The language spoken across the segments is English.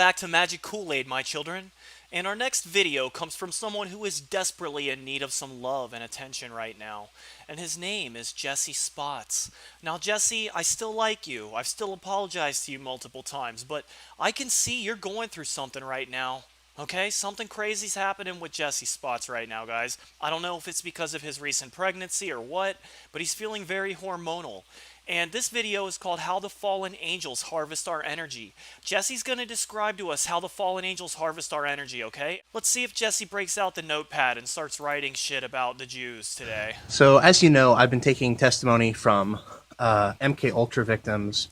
back to Magic Kool-Aid, my children. And our next video comes from someone who is desperately in need of some love and attention right now. And his name is Jesse Spots. Now, Jesse, I still like you. I've still apologized to you multiple times, but I can see you're going through something right now. Okay, something crazy's happening with Jesse Spots right now, guys. I don't know if it's because of his recent pregnancy or what, but he's feeling very hormonal. And this video is called How the Fallen Angels Harvest Our Energy. Jesse's going to describe to us how the fallen angels harvest our energy, okay? Let's see if Jesse breaks out the notepad and starts writing shit about the Jews today. So, as you know, I've been taking testimony from MK Ultra victims,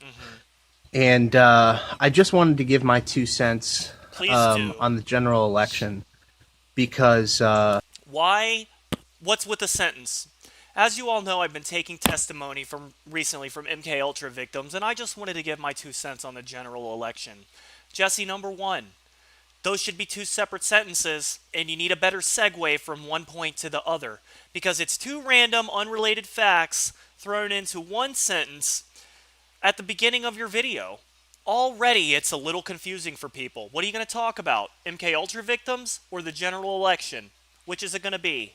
and I just wanted to give my 2 cents on the general election, because... Why? What's with the sentence? As you all know, I've been taking testimony recently from MK Ultra victims, and I just wanted to give my 2 cents on the general election. Jesse, number 1, those should be 2 separate sentences, and you need a better segue from one point to the other, because it's 2 random, unrelated facts thrown into one sentence at the beginning of your video. Already, it's a little confusing for people. What are you going to talk about? MK Ultra victims or the general election? Which is it going to be?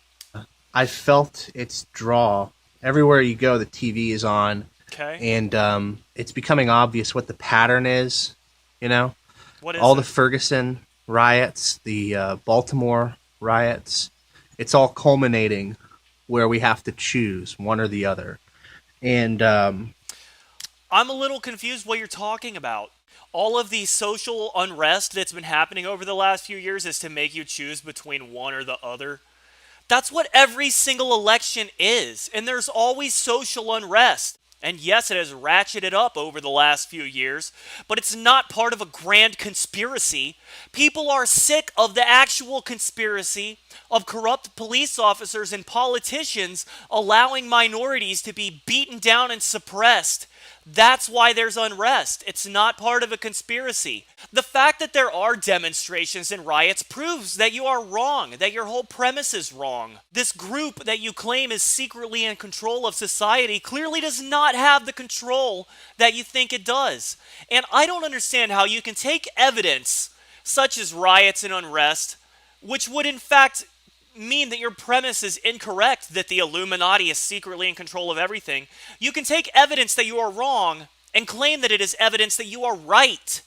I felt its draw. Everywhere you go, the TV is on. Okay. And it's becoming obvious what the pattern is, you know? What is all it? The Ferguson riots, the Baltimore riots, it's all culminating where we have to choose one or the other. And I'm a little confused what you're talking about. All of the social unrest that's been happening over the last few years is to make you choose between one or the other. That's what every single election is, and there's always social unrest. And yes, it has ratcheted up over the last few years, but it's not part of a grand conspiracy. People are sick of the actual conspiracy of corrupt police officers and politicians allowing minorities to be beaten down and suppressed. That's why there's unrest. It's not part of a conspiracy. The fact that there are demonstrations and riots proves that you are wrong, that your whole premise is wrong. This group that you claim is secretly in control of society clearly does not have the control that you think it does. And I don't understand how you can take evidence such as riots and unrest, which would in fact mean that your premise is incorrect, that the Illuminati is secretly in control of everything. You can take evidence that you are wrong and claim that it is evidence that you are right.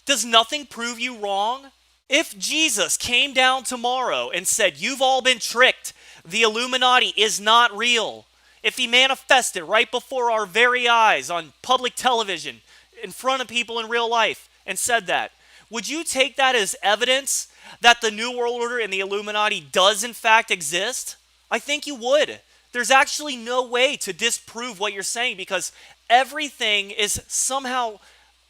Does nothing prove you wrong? If Jesus came down tomorrow and said, "You've all been tricked, the Illuminati is not real," if he manifested right before our very eyes on public television, in front of people in real life, and said that, would you take that as evidence that the New World Order and the Illuminati does in fact exist? I think you would. There's actually no way to disprove what you're saying, because everything is somehow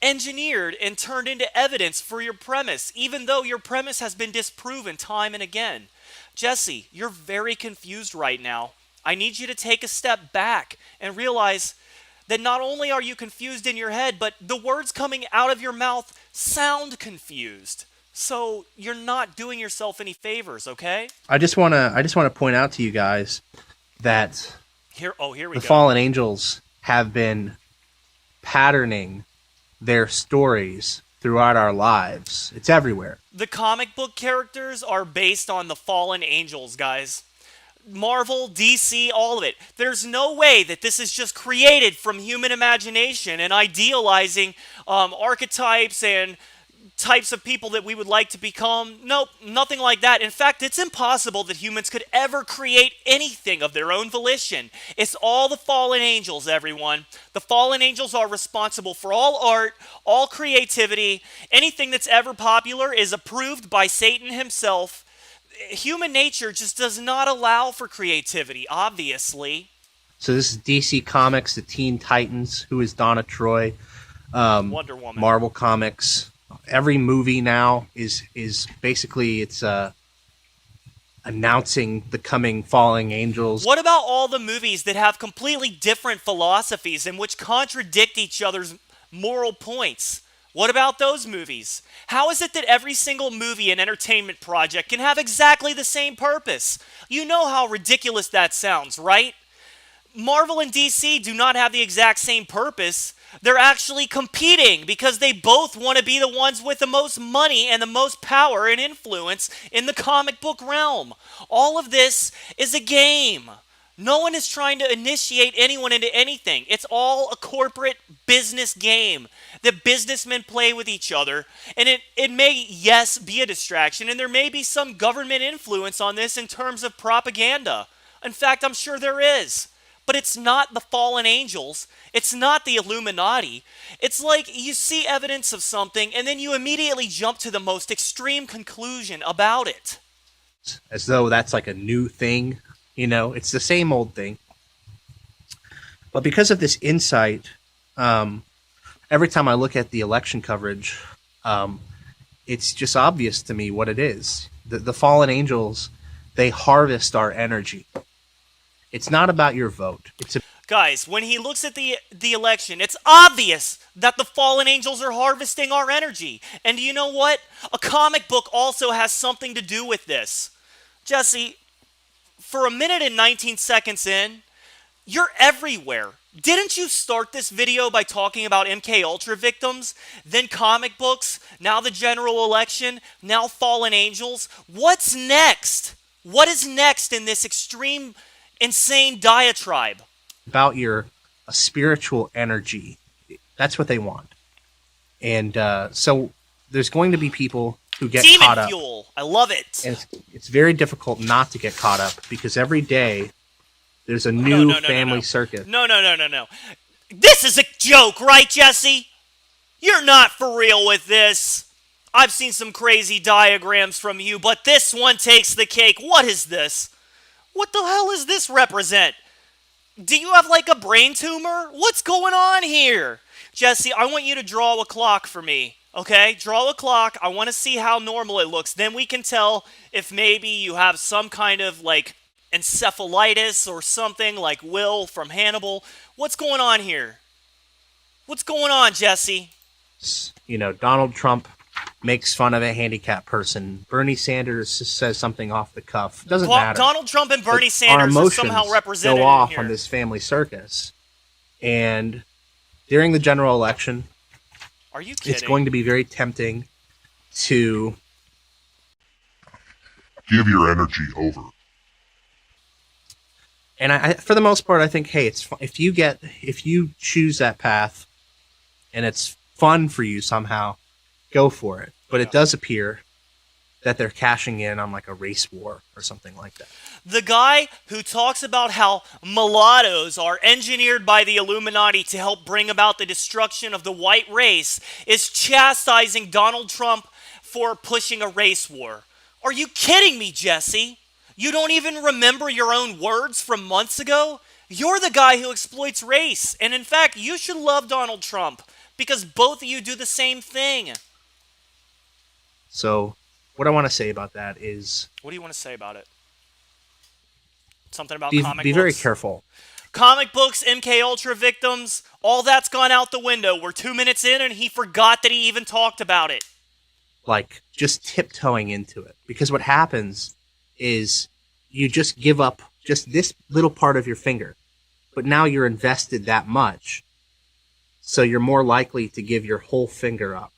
engineered and turned into evidence for your premise, even though your premise has been disproven time and again. Jesse, you're very confused right now. I need you to take a step back and realize that not only are you confused in your head, but the words coming out of your mouth sound confused. So you're not doing yourself any favors, okay? I just want to point out to you guys that here we go. The fallen angels have been patterning their stories throughout our lives. It's everywhere. The comic book characters are based on the fallen angels, guys. Marvel, DC, all of it. There's no way that this is just created from human imagination and idealizing archetypes and types of people that we would like to become. Nope, nothing like that. In fact, it's impossible that humans could ever create anything of their own volition. It's all the fallen angels, everyone. The fallen angels are responsible for all art, all creativity. Anything that's ever popular is approved by Satan himself. Human nature just does not allow for creativity, obviously. So this is DC Comics, the Teen Titans, who is Donna Troy, Wonder Woman. Marvel Comics. Every movie now is basically it's announcing the coming falling angels. What about all the movies that have completely different philosophies and which contradict each other's moral points? What about those movies? How is it that every single movie and entertainment project can have exactly the same purpose? You know how ridiculous that sounds, right? Marvel and DC do not have the exact same purpose, They're actually competing because they both want to be the ones with the most money and the most power and influence in the comic book realm. All of this is a game. No one is trying to initiate anyone into anything. It's all a corporate business game that businessmen play with each other. And it may, yes, be a distraction, and there may be some government influence on this in terms of propaganda. In fact, I'm sure there is. But it's not the fallen angels. It's not the Illuminati. It's like you see evidence of something and then you immediately jump to the most extreme conclusion about it. As though that's like a new thing. It's the same old thing. But because of this insight, every time I look at the election coverage, it's just obvious to me what it is. The fallen angels, they harvest our energy. It's not about your vote. Guys, when he looks at the election, it's obvious that the fallen angels are harvesting our energy. And you know what? A comic book also has something to do with this. Jesse, for a minute and 19 seconds in, you're everywhere. Didn't you start this video by talking about MK Ultra victims, then comic books, now the general election, now fallen angels? What's next? What is next in this extreme, insane diatribe? About your spiritual energy. That's what they want. And so there's going to be people who get caught up. Demon fuel. I love it. And it's very difficult not to get caught up because every day there's a new family circus. No. This is a joke, right, Jesse? You're not for real with this. I've seen some crazy diagrams from you, but this one takes the cake. What is this? What the hell does this represent? Do you have like a brain tumor? What's going on here? Jesse, I want you to draw a clock for me. Okay, draw a clock. I want to see how normal it looks. Then we can tell if maybe you have some kind of like encephalitis or something like Will from Hannibal. What's going on here? What's going on, Jesse? Donald Trump makes fun of a handicapped person. Bernie Sanders says something off the cuff. Doesn't matter. Donald Trump and Bernie Sanders are somehow represented go off in here. On this family circus. And during the general election, are you kidding? It's going to be very tempting to give your energy over. And I for the most part, I think, hey, it's if you choose that path, and it's fun for you somehow, go for it. But it does appear that they're cashing in on like a race war or something like that. The guy who talks about how mulattoes are engineered by the Illuminati to help bring about the destruction of the white race is chastising Donald Trump for pushing a race war. Are you kidding me, Jesse? You don't even remember your own words from months ago? You're the guy who exploits race. And in fact, you should love Donald Trump because both of you do the same thing. So what I want to say about that is... What do you want to say about it? Something about comic books? Be very careful. Comic books, MK Ultra victims, all that's gone out the window. We're 2 minutes in and he forgot that he even talked about it. Like, just tiptoeing into it. Because what happens is you just give up just this little part of your finger. But now you're invested that much. So you're more likely to give your whole finger up.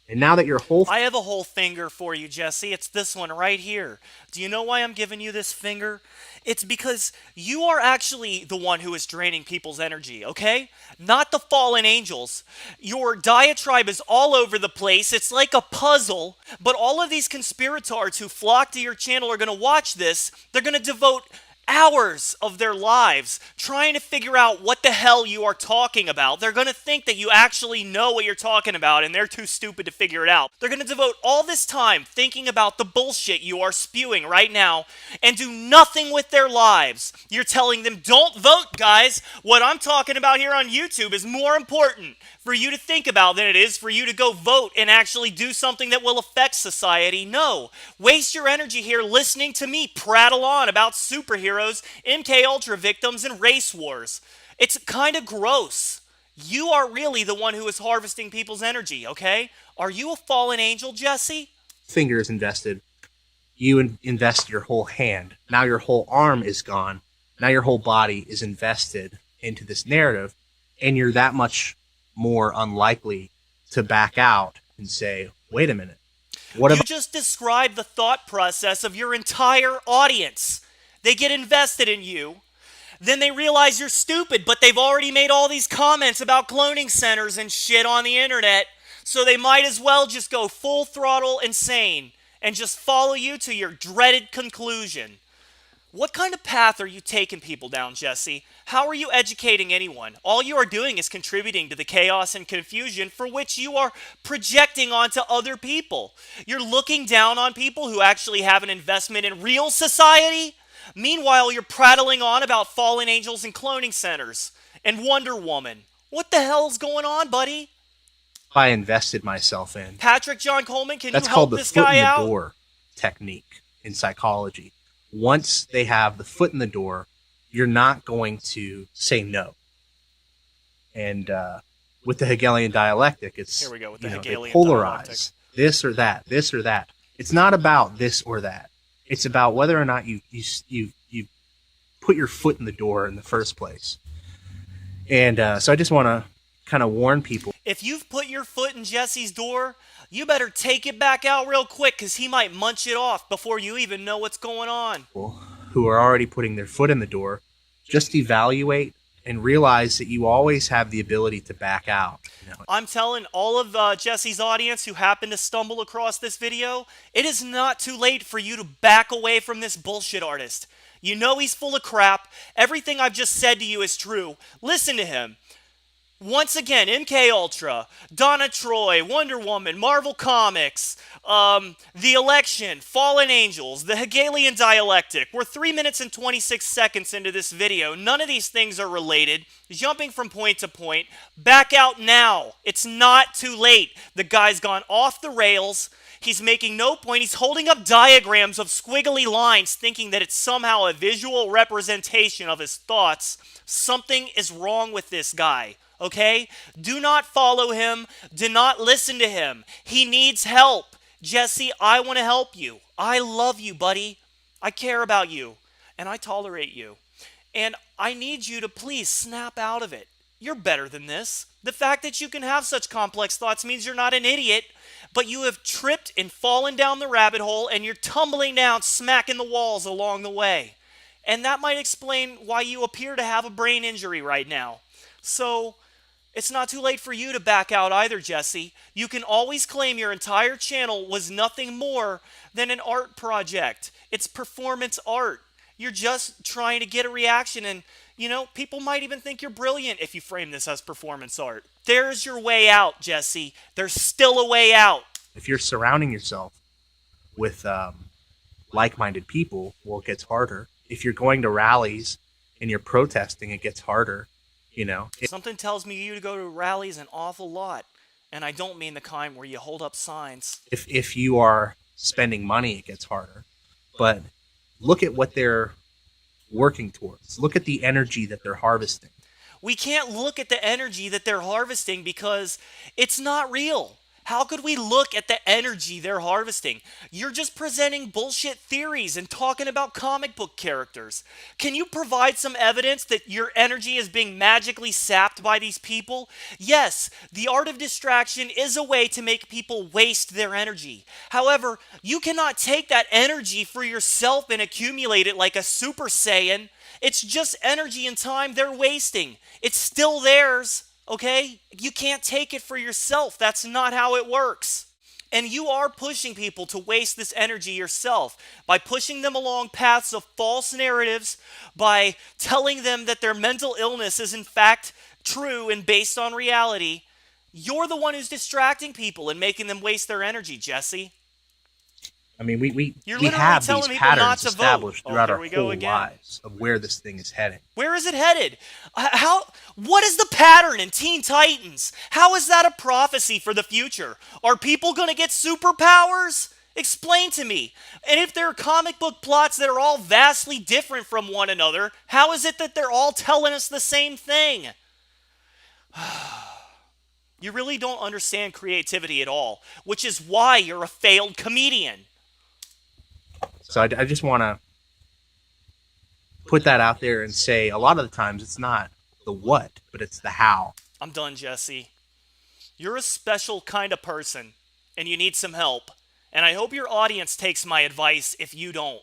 And now that your whole... I have a whole finger for you, Jesse. It's this one right here. Do you know why I'm giving you this finger? It's because you are actually the one who is draining people's energy, okay? Not the fallen angels. Your diatribe is all over the place. It's like a puzzle. But all of these conspirators who flock to your channel are going to watch this. They're going to devote hours of their lives trying to figure out what the hell you are talking about. They're going to think that you actually know what you're talking about and they're too stupid to figure it out. They're going to devote all this time thinking about the bullshit you are spewing right now and do nothing with their lives. You're telling them, don't vote, guys. What I'm talking about here on YouTube is more important for you to think about than it is for you to go vote and actually do something that will affect society. No. Waste your energy here listening to me prattle on about superheroes, MK Ultra victims, and race wars. It's kind of gross. You are really the one who is harvesting people's energy, okay? Are you a fallen angel, Jesse? Finger is invested. You invest your whole hand. Now your whole arm is gone. Now your whole body is invested into this narrative, and you're that much more unlikely to back out and say, wait a minute. You just described the thought process of your entire audience. They get invested in you. Then they realize you're stupid, but they've already made all these comments about cloning centers and shit on the internet, so they might as well just go full throttle insane and just follow you to your dreaded conclusion. What kind of path are you taking people down, Jesse? How are you educating anyone? All you are doing is contributing to the chaos and confusion for which you are projecting onto other people. You're looking down on people who actually have an investment in real society. Meanwhile, you're prattling on about fallen angels and cloning centers and Wonder Woman. What the hell's going on, buddy? I invested myself in. Patrick John Coleman, can That's you help this guy out? That's called the foot in the door technique in psychology. Once they have the foot in the door, you're not going to say no. And with the Hegelian dialectic, it's here we go with the Hegelian they polarize dialectic. This or that, this or that. It's not about this or that. It's about whether or not you put your foot in the door in the first place. And so I just want to kind of warn people. If you've put your foot in Jesse's door, you better take it back out real quick, because he might munch it off before you even know what's going on. Who are already putting their foot in the door, just evaluate and realize that you always have the ability to back out. I'm telling all of Jesse's audience who happen to stumble across this video, it is not too late for you to back away from this bullshit artist. You know he's full of crap. Everything I've just said to you is true. Listen to him. Once again, MK Ultra, Donna Troy, Wonder Woman, Marvel Comics, The Election, Fallen Angels, the Hegelian dialectic. We're 3 minutes and 26 seconds into this video. None of these things are related. Jumping from point to point. Back out now. It's not too late. The guy's gone off the rails. He's making no point. He's holding up diagrams of squiggly lines, thinking that it's somehow a visual representation of his thoughts. Something is wrong with this guy. Okay? Do not follow him. Do not listen to him. He needs help. Jesse, I want to help you. I love you, buddy. I care about you. And I tolerate you. And I need you to please snap out of it. You're better than this. The fact that you can have such complex thoughts means you're not an idiot, but you have tripped and fallen down the rabbit hole, and you're tumbling down, smacking the walls along the way. And that might explain why you appear to have a brain injury right now. So it's not too late for you to back out either, Jesse. You can always claim your entire channel was nothing more than an art project. It's performance art. You're just trying to get a reaction, and, people might even think you're brilliant if you frame this as performance art. There's your way out, Jesse. There's still a way out. If you're surrounding yourself with like-minded people, well, it gets harder. If you're going to rallies and you're protesting, it gets harder. Something tells me you to go to rallies an awful lot, and I don't mean the kind where you hold up signs. If you are spending money, it gets harder. But look at what they're working towards. Look at the energy that they're harvesting. We can't look at the energy that they're harvesting because it's not real. How could we look at the energy they're harvesting? You're just presenting bullshit theories and talking about comic book characters. Can you provide some evidence that your energy is being magically sapped by these people? Yes, the art of distraction is a way to make people waste their energy. However, you cannot take that energy for yourself and accumulate it like a Super Saiyan. It's just energy and time they're wasting. It's still theirs. Okay? You can't take it for yourself. That's not how it works. And you are pushing people to waste this energy yourself by pushing them along paths of false narratives, by telling them that their mental illness is in fact true and based on reality. You're the one who's distracting people and making them waste their energy, Jesse. I mean, we have these patterns established throughout our whole lives of where this thing is heading. Where is it headed? What is the pattern in Teen Titans? How is that a prophecy for the future? Are people going to get superpowers? Explain to me. And if there are comic book plots that are all vastly different from one another, how is it that they're all telling us the same thing? You really don't understand creativity at all, which is why you're a failed comedian. So I just want to put that out there and say a lot of the times it's not the what, but it's the how. I'm done, Jesse. You're a special kind of person, and you need some help. And I hope your audience takes my advice if you don't,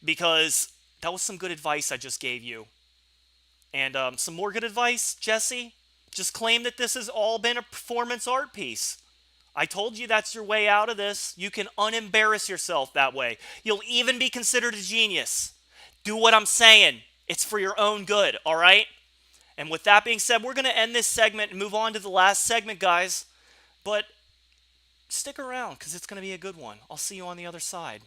because that was some good advice I just gave you. And some more good advice, Jesse? Just claim that this has all been a performance art piece. I told you that's your way out of this. You can unembarrass yourself that way. You'll even be considered a genius. Do what I'm saying. It's for your own good, all right? And with that being said, we're going to end this segment and move on to the last segment, guys. But stick around, because it's going to be a good one. I'll see you on the other side.